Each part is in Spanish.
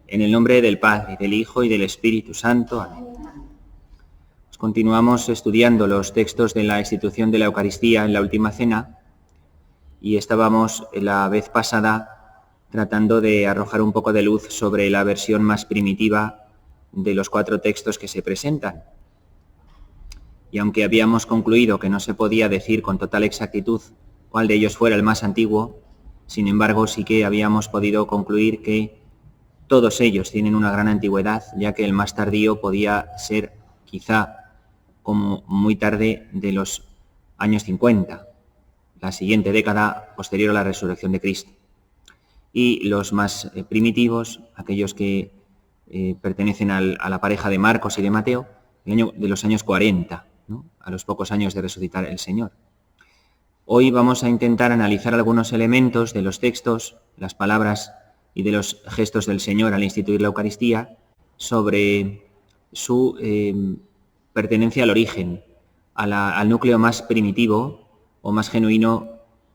En el nombre del Padre, del Hijo y del Espíritu Santo. Amén. Pues continuamos estudiando los textos de la institución de la Eucaristía en la Última Cena y estábamos la vez pasada tratando de arrojar un poco de luz sobre la versión más primitiva de los 4 textos que se presentan. Y aunque habíamos concluido que no se podía decir con total exactitud cuál de ellos fuera el más antiguo, sin embargo sí que habíamos podido concluir que todos ellos tienen una gran antigüedad, ya que el más tardío podía ser quizá como muy tarde de los años 50, la siguiente década posterior a la resurrección de Cristo. Y los más primitivos, aquellos que pertenecen a la pareja de Marcos y de Mateo, de los años 40, ¿no? A los pocos años de resucitar el Señor. Hoy vamos a intentar analizar algunos elementos de los textos, las palabras y de los gestos del Señor al instituir la Eucaristía sobre su pertenencia al origen, al núcleo más primitivo o más genuino,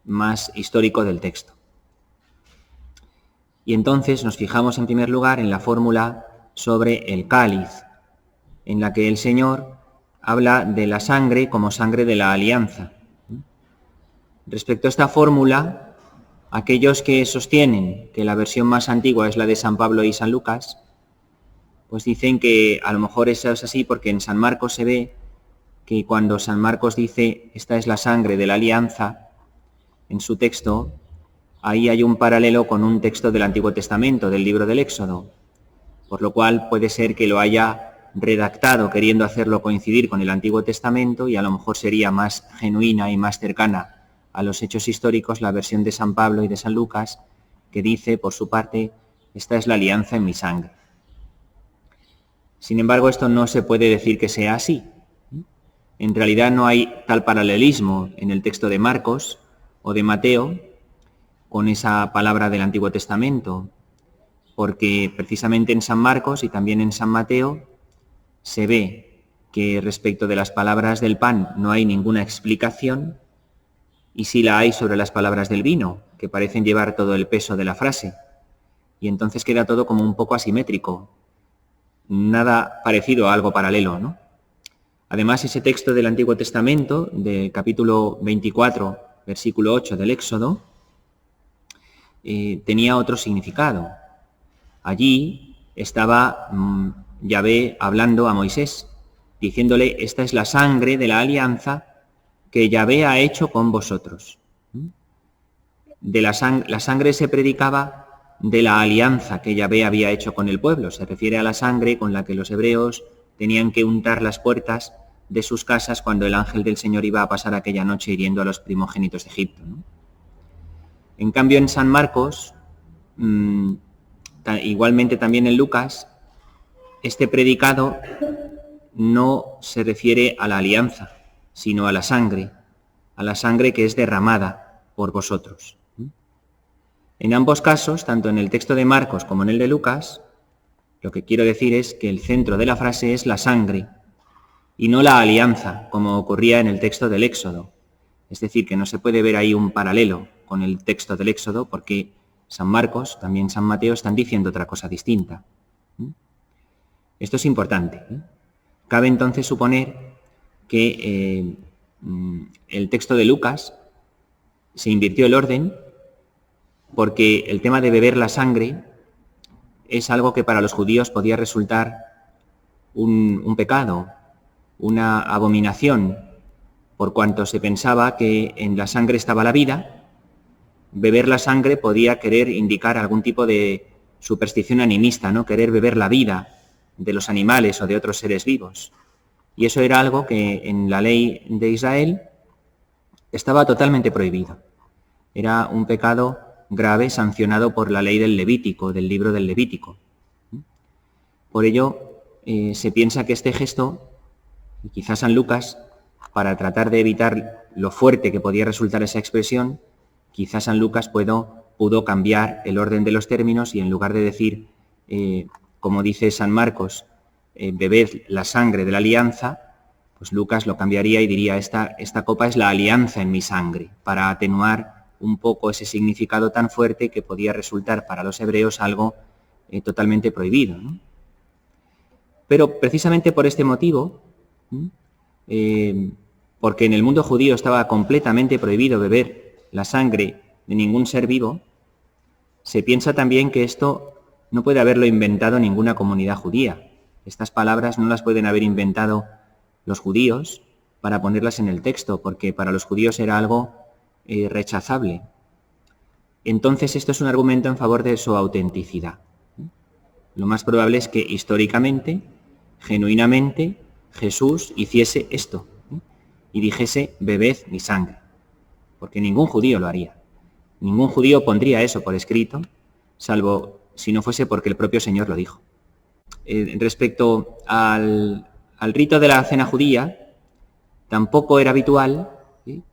más histórico del texto. Y entonces nos fijamos en primer lugar en la fórmula sobre el cáliz, en la que el Señor habla de la sangre como sangre de la alianza. Respecto a esta fórmula, aquellos que sostienen que la versión más antigua es la de San Pablo y San Lucas, pues dicen que a lo mejor eso es así porque en San Marcos se ve que cuando San Marcos dice esta es la sangre de la alianza, en su texto, ahí hay un paralelo con un texto del Antiguo Testamento, del libro del Éxodo, por lo cual puede ser que lo haya redactado queriendo hacerlo coincidir con el Antiguo Testamento y a lo mejor sería más genuina y más cercana a los hechos históricos la versión de San Pablo y de San Lucas, que dice, por su parte, esta es la alianza en mi sangre. Sin embargo, esto no se puede decir que sea así. En realidad no hay tal paralelismo en el texto de Marcos o de Mateo con esa palabra del Antiguo Testamento, porque precisamente en San Marcos y también en San Mateo se ve que respecto de las palabras del pan no hay ninguna explicación, y sí la hay sobre las palabras del vino, que parecen llevar todo el peso de la frase. Y entonces queda todo como un poco asimétrico, nada parecido a algo paralelo, ¿no? Además, ese texto del Antiguo Testamento, del capítulo 24, versículo 8 del Éxodo, tenía otro significado. Allí estaba Yahvé hablando a Moisés, diciéndole, esta es la sangre de la alianza que Yahvé ha hecho con vosotros. La sangre se predicaba de la alianza que Yahvé había hecho con el pueblo. Se refiere a la sangre con la que los hebreos tenían que untar las puertas de sus casas cuando el ángel del Señor iba a pasar aquella noche hiriendo a los primogénitos de Egipto, ¿no? En cambio, en San Marcos, igualmente también en Lucas, este predicado no se refiere a la alianza, sino a la sangre que es derramada por vosotros. En ambos casos, tanto en el texto de Marcos como en el de Lucas, lo que quiero decir es que el centro de la frase es la sangre y no la alianza, como ocurría en el texto del Éxodo. Es decir, que no se puede ver ahí un paralelo con el texto del Éxodo porque San Marcos, también San Mateo, están diciendo otra cosa distinta. Esto es importante. Cabe entonces suponer que el texto de Lucas se invirtió el orden porque el tema de beber la sangre es algo que para los judíos podía resultar un pecado, una abominación, por cuanto se pensaba que en la sangre estaba la vida. Beber la sangre podía querer indicar algún tipo de superstición animista, ¿no? Querer beber la vida de los animales o de otros seres vivos. Y eso era algo que en la ley de Israel estaba totalmente prohibido. Era un pecado grave sancionado por la ley del Levítico, del libro del Levítico. Por ello, se piensa que este gesto, y quizás San Lucas, para tratar de evitar lo fuerte que podía resultar esa expresión, quizás San Lucas pudo cambiar el orden de los términos y en lugar de decir, como dice San Marcos, bebed la sangre de la alianza, pues Lucas lo cambiaría y diría, esta copa es la alianza en mi sangre, para atenuar un poco ese significado tan fuerte que podía resultar para los hebreos algo totalmente prohibido, ¿no? Pero precisamente por este motivo, porque en el mundo judío estaba completamente prohibido beber la sangre de ningún ser vivo, se piensa también que esto no puede haberlo inventado ninguna comunidad judía. Estas palabras no las pueden haber inventado los judíos para ponerlas en el texto, porque para los judíos era algo rechazable. Entonces esto es un argumento en favor de su autenticidad. Lo más probable es que históricamente, genuinamente, Jesús hiciese esto y dijese: bebed mi sangre, porque ningún judío lo haría. Ningún judío pondría eso por escrito, salvo si no fuese porque el propio Señor lo dijo. Respecto al rito de la cena judía, tampoco era habitual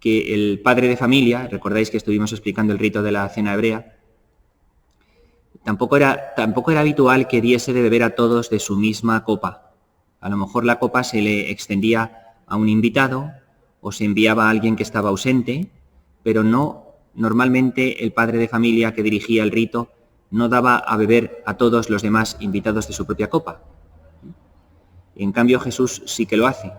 que el padre de familia, recordáis que estuvimos explicando el rito de la cena hebrea, tampoco era habitual que diese de beber a todos de su misma copa. A lo mejor la copa se le extendía a un invitado o se enviaba a alguien que estaba ausente, pero no, normalmente el padre de familia que dirigía el rito no daba a beber a todos los demás invitados de su propia copa. En cambio, Jesús sí que lo hace.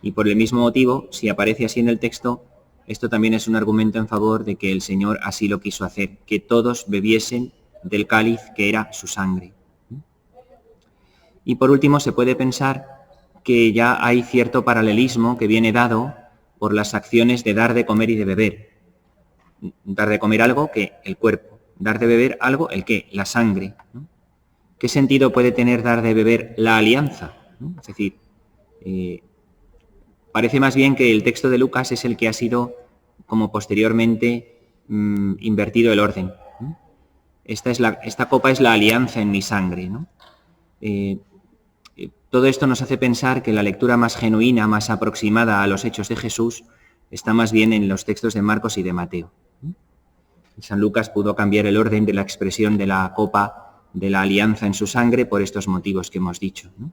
Y por el mismo motivo, si aparece así en el texto, esto también es un argumento en favor de que el Señor así lo quiso hacer, que todos bebiesen del cáliz que era su sangre. Y por último, se puede pensar que ya hay cierto paralelismo que viene dado por las acciones de dar de comer y de beber. Dar de comer algo que el cuerpo, dar de beber algo el qué, la sangre, ¿no? ¿Qué sentido puede tener dar de beber la alianza, ¿no? Es decir, parece más bien que el texto de Lucas es el que ha sido como posteriormente invertido el orden, ¿no? Esta copa es la alianza en mi sangre, ¿no? Todo esto nos hace pensar que la lectura más genuina, más aproximada a los hechos de Jesús, está más bien en los textos de Marcos y de Mateo. San Lucas pudo cambiar el orden de la expresión de la copa de la alianza en su sangre por estos motivos que hemos dicho, ¿no?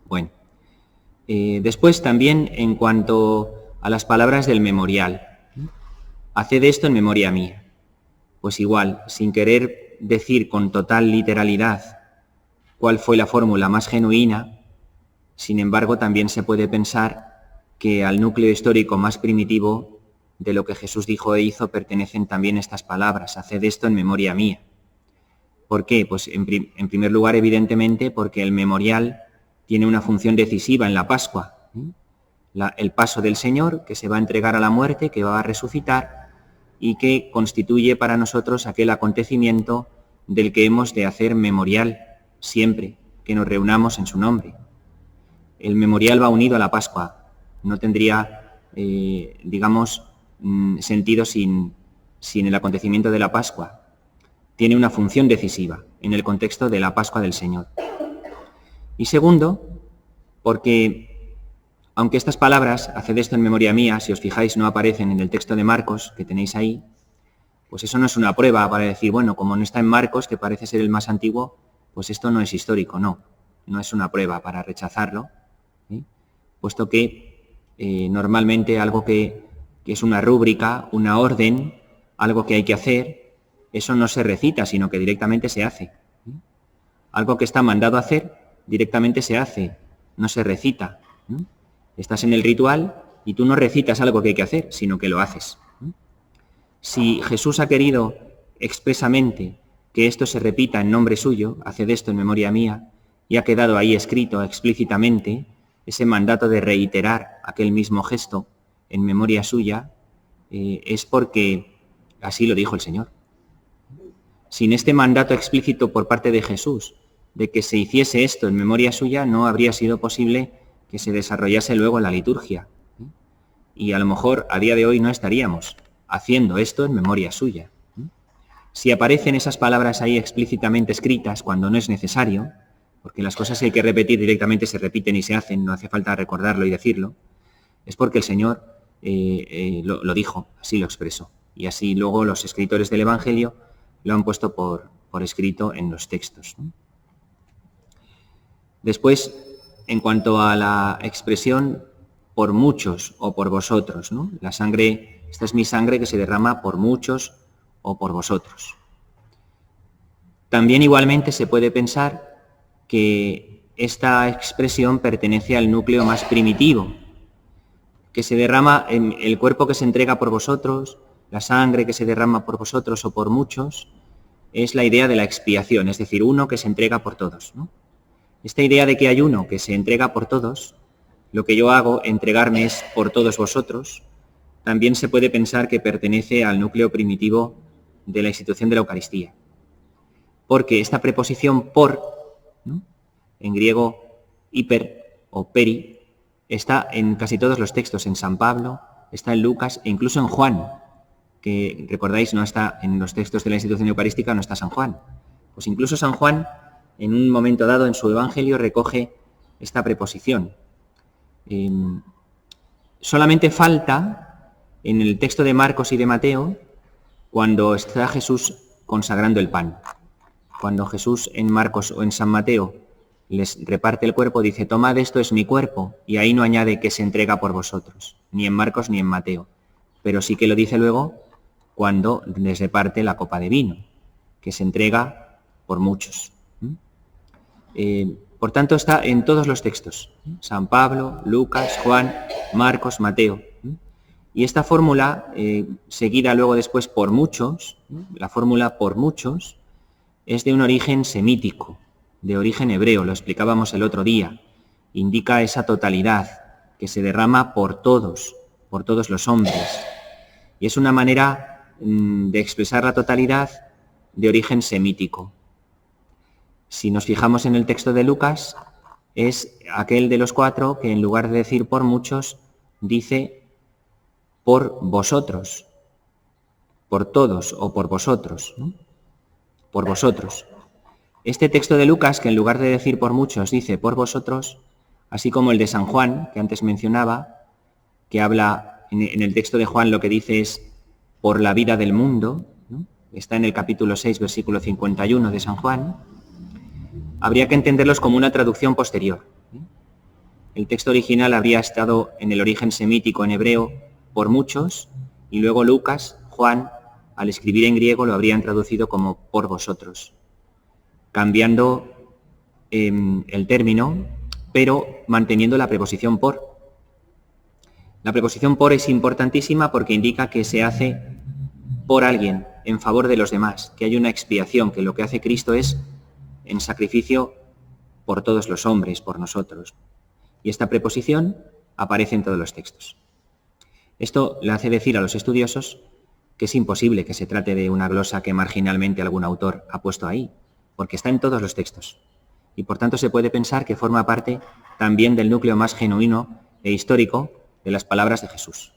Bueno, después también en cuanto a las palabras del memorial, haced esto en memoria mía. Pues igual, sin querer decir con total literalidad cuál fue la fórmula más genuina, sin embargo también se puede pensar que al núcleo histórico más primitivo de lo que Jesús dijo e hizo pertenecen también estas palabras: haced esto en memoria mía. ¿Por qué? Pues en primer lugar, evidentemente, porque el memorial tiene una función decisiva en la Pascua. El paso del Señor, que se va a entregar a la muerte, que va a resucitar y que constituye para nosotros aquel acontecimiento del que hemos de hacer memorial siempre que nos reunamos en su nombre. El memorial va unido a la Pascua. No tendría, sentido sin el acontecimiento de la Pascua. Tiene una función decisiva en el contexto de la Pascua del Señor. Y segundo, porque aunque estas palabras, haced esto en memoria mía, si os fijáis no aparecen en el texto de Marcos que tenéis ahí, pues eso no es una prueba para decir, bueno, como no está en Marcos, que parece ser el más antiguo, pues esto no es histórico. No es una prueba para rechazarlo, ¿sí? Puesto que normalmente algo que es una rúbrica, una orden, algo que hay que hacer, eso no se recita, sino que directamente se hace. Algo que está mandado a hacer, directamente se hace, no se recita. Estás en el ritual y tú no recitas algo que hay que hacer, sino que lo haces. Si Jesús ha querido expresamente que esto se repita en nombre suyo, haced esto en memoria mía, y ha quedado ahí escrito explícitamente ese mandato de reiterar aquel mismo gesto en memoria suya, es porque así lo dijo el Señor. Sin este mandato explícito por parte de Jesús de que se hiciese esto en memoria suya, no habría sido posible que se desarrollase luego la liturgia. Y a lo mejor a día de hoy no estaríamos haciendo esto en memoria suya. Si aparecen esas palabras ahí explícitamente escritas cuando no es necesario, porque las cosas que hay que repetir directamente se repiten y se hacen, no hace falta recordarlo y decirlo, es porque el Señor lo dijo, así lo expresó. Y así luego los escritores del Evangelio lo han puesto por escrito en los textos, ¿no? Después, en cuanto a la expresión por muchos o por vosotros, ¿no? La sangre, esta es mi sangre que se derrama por muchos o por vosotros. También igualmente se puede pensar que esta expresión pertenece al núcleo más primitivo, que se derrama en el cuerpo que se entrega por vosotros, la sangre que se derrama por vosotros o por muchos, es la idea de la expiación, es decir, uno que se entrega por todos, ¿no? Esta idea de que hay uno que se entrega por todos, lo que yo hago, entregarme es por todos vosotros, también se puede pensar que pertenece al núcleo primitivo de la institución de la Eucaristía. Porque esta preposición por, ¿no?, en griego hiper o peri, está en casi todos los textos, en San Pablo, está en Lucas e incluso en Juan, que recordáis no está en los textos de la institución eucarística, no está San Juan. Pues incluso San Juan, en un momento dado en su Evangelio, recoge esta preposición. Solamente falta en el texto de Marcos y de Mateo cuando está Jesús consagrando el pan. Cuando Jesús en Marcos o en San Mateo les reparte el cuerpo, dice, tomad, esto es mi cuerpo, y ahí no añade que se entrega por vosotros, ni en Marcos ni en Mateo, pero sí que lo dice luego cuando les reparte la copa de vino, que se entrega por muchos. Por tanto, está en todos los textos, San Pablo, Lucas, Juan, Marcos, Mateo. Y esta fórmula, seguida luego después por muchos, la fórmula por muchos, es de un origen semítico, de origen hebreo, lo explicábamos el otro día. Indica esa totalidad que se derrama por todos los hombres. Y es una manera de expresar la totalidad de origen semítico. Si nos fijamos en el texto de Lucas, es aquel de los 4 que en lugar de decir por muchos, dice por vosotros, por todos o por vosotros, ¿no? Por vosotros. Este texto de Lucas, que en lugar de decir por muchos, dice por vosotros, así como el de San Juan, que antes mencionaba, que habla en el texto de Juan, lo que dice es por la vida del mundo, ¿no? Está en el capítulo 6, versículo 51 de San Juan, habría que entenderlos como una traducción posterior. El texto original habría estado en el origen semítico en hebreo por muchos, y luego Lucas, Juan, al escribir en griego lo habrían traducido como por vosotros, cambiando el término, pero manteniendo la preposición por. La preposición por es importantísima porque indica que se hace por alguien, en favor de los demás, que hay una expiación, que lo que hace Cristo es en sacrificio por todos los hombres, por nosotros. Y esta preposición aparece en todos los textos. Esto le hace decir a los estudiosos que es imposible que se trate de una glosa que marginalmente algún autor ha puesto ahí, porque está en todos los textos. Y por tanto se puede pensar que forma parte también del núcleo más genuino e histórico de las palabras de Jesús.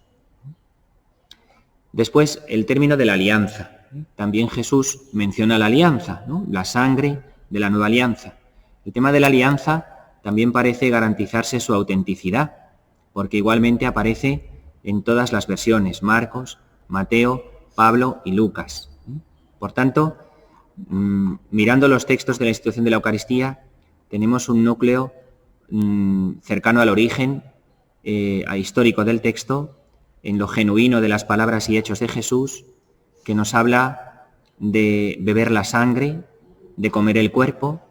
Después, el término de la alianza. También Jesús menciona la alianza, ¿no?, la sangre de la nueva alianza. El tema de la alianza también parece garantizarse su autenticidad, porque igualmente aparece en todas las versiones, Marcos, Mateo, Pablo y Lucas. Por tanto, mirando los textos de la institución de la Eucaristía, tenemos un núcleo cercano al origen histórico del texto, en lo genuino de las palabras y hechos de Jesús, que nos habla de beber la sangre, de comer el cuerpo,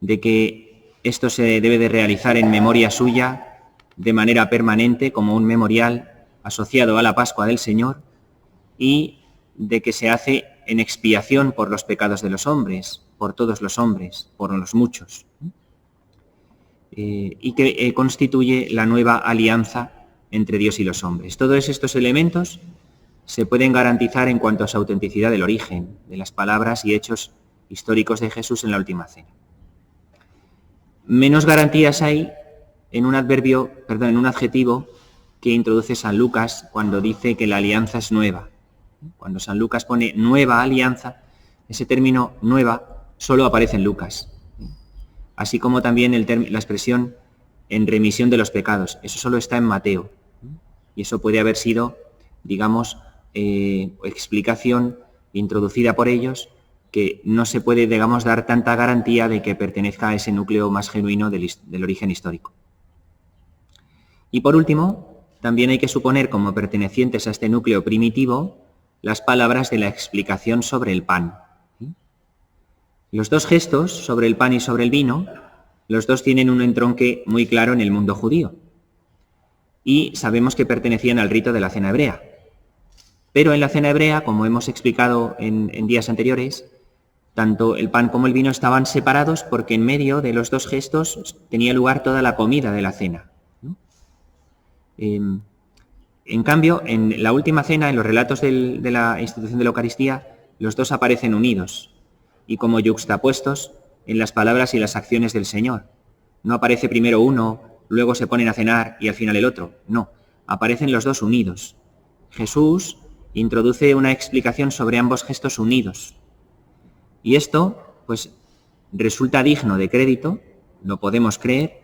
de que esto se debe de realizar en memoria suya de manera permanente como un memorial asociado a la Pascua del Señor, y de que se hace en expiación por los pecados de los hombres, por todos los hombres, por los muchos, y que constituye la nueva alianza entre Dios y los hombres. Todos estos elementos se pueden garantizar en cuanto a su autenticidad del origen, de las palabras y hechos históricos de Jesús en la Última Cena. Menos garantías hay en un adjetivo que introduce San Lucas cuando dice que la alianza es nueva. Cuando San Lucas pone nueva alianza, ese término nueva solo aparece en Lucas. Así como también la expresión en remisión de los pecados. Eso solo está en Mateo. Y eso puede haber sido, digamos, explicación introducida por ellos, que no se puede, digamos, dar tanta garantía de que pertenezca a ese núcleo más genuino del origen histórico. Y por último, también hay que suponer como pertenecientes a este núcleo primitivo las palabras de la explicación sobre el pan. Los dos gestos, sobre el pan y sobre el vino, los dos tienen un entronque muy claro en el mundo judío. Y sabemos que pertenecían al rito de la cena hebrea. Pero en la cena hebrea, como hemos explicado en días anteriores, tanto el pan como el vino estaban separados porque en medio de los dos gestos tenía lugar toda la comida de la cena. En cambio, en la última cena, en los relatos de la institución de la Eucaristía, los dos aparecen unidos y como yuxtapuestos en las palabras y las acciones del Señor. No aparece primero uno, luego se ponen a cenar y al final el otro. No, aparecen los dos unidos. Jesús introduce una explicación sobre ambos gestos unidos. Y esto, pues, resulta digno de crédito, lo podemos creer,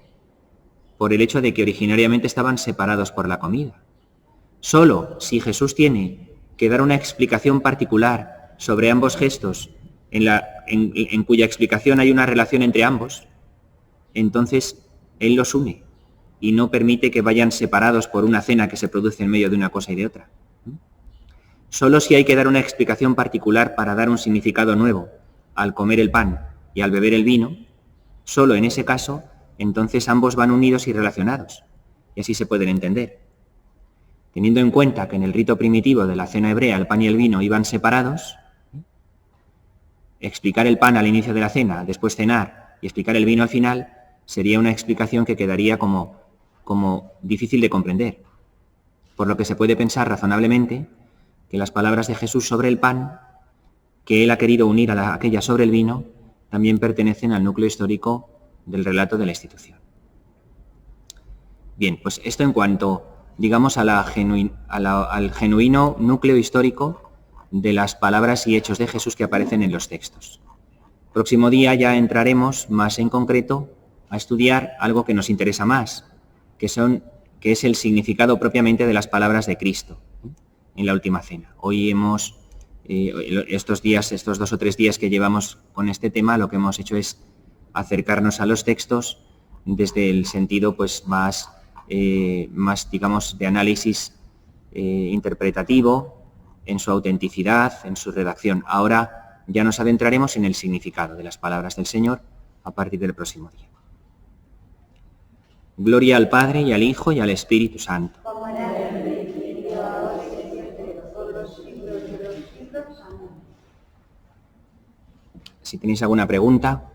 por el hecho de que originariamente estaban separados por la comida. Solo si Jesús tiene que dar una explicación particular sobre ambos gestos, en cuya explicación hay una relación entre ambos, entonces Él los une y no permite que vayan separados por una cena que se produce en medio de una cosa y de otra. Solo si hay que dar una explicación particular para dar un significado nuevo al comer el pan y al beber el vino, solo en ese caso, entonces ambos van unidos y relacionados, y así se pueden entender. Teniendo en cuenta que en el rito primitivo de la cena hebrea el pan y el vino iban separados, explicar el pan al inicio de la cena, después cenar y explicar el vino al final, sería una explicación que quedaría como difícil de comprender. Por lo que se puede pensar razonablemente que las palabras de Jesús sobre el pan, que Él ha querido unir a aquellas sobre el vino, también pertenecen al núcleo histórico del relato de la institución. Bien, pues esto en cuanto, digamos, al genuino núcleo histórico de las palabras y hechos de Jesús que aparecen en los textos. Próximo día ya entraremos más en concreto a estudiar algo que nos interesa más, que es el significado propiamente de las palabras de Cristo en la última cena. Hoy hemos, estos 2 o 3 días que llevamos con este tema, lo que hemos hecho es acercarnos a los textos desde el sentido pues más digamos, de análisis interpretativo, en su autenticidad, en su redacción. Ahora ya nos adentraremos en el significado de las palabras del Señor a partir del próximo día. Gloria al Padre, y al Hijo, y al Espíritu Santo. Si tenéis alguna pregunta.